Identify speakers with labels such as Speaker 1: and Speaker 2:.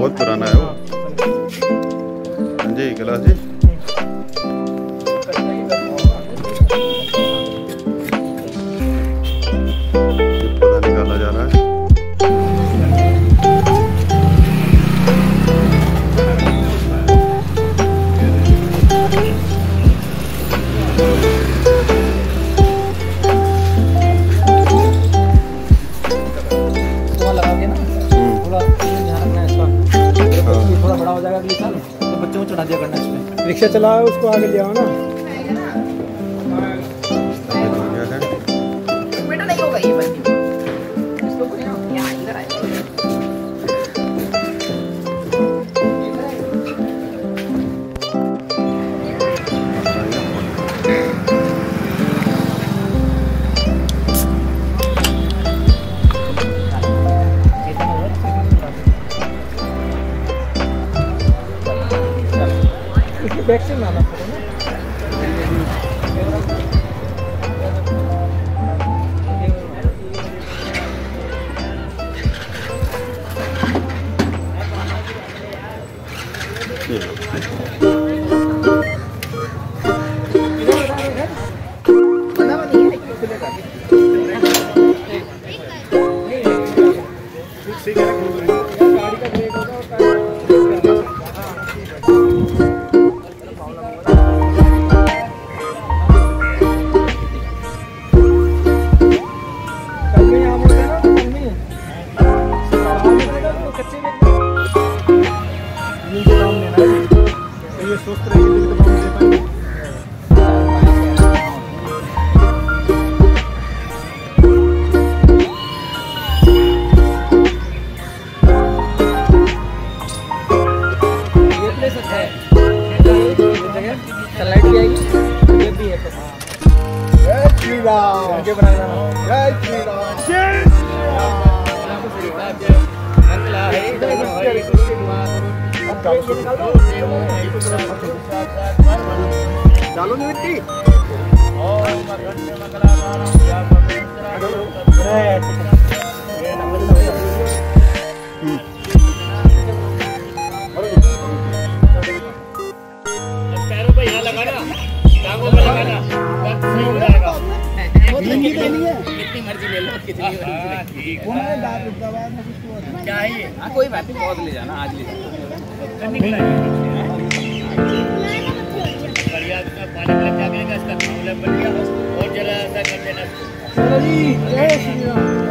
Speaker 1: बहुत पुराना है वो। हाँ जी गिलास जी। पता निकाला जा रहा है।
Speaker 2: थोड़ा बड़ा हो जाएगा अगले साल तो बच्चों को चढ़ा दिया करना इसमें।
Speaker 3: रिक्शा चलाओ उसको आगे ले आओ ना।
Speaker 4: बेटा नहीं होगा ये बच्ची इसको कोई ना यहाँ इधर आए।
Speaker 3: बैक से लाना पड़ेगा ना।
Speaker 2: सलाइड भी आएगी ये भी है।
Speaker 3: जय श्री राम।
Speaker 2: आगे बना रहा हूं।
Speaker 3: जय श्री राम।
Speaker 2: डालो मिट्टी।
Speaker 5: पैरों पे यहाँ लगाना, टांगों पे लगाना, सही हो जाएगा। कितनी मर्जी ले लो, कितनी मर्जी। ठीक है। क्या है ये? हाँ कोई बात नहीं, बहुत ले जाना, आज ले जाना। बढ़िया इसका पानी में लग जाएगा, इसका खाना बन गया और जरा ऐसा कर देना।
Speaker 3: चलो जी जय श्री राम।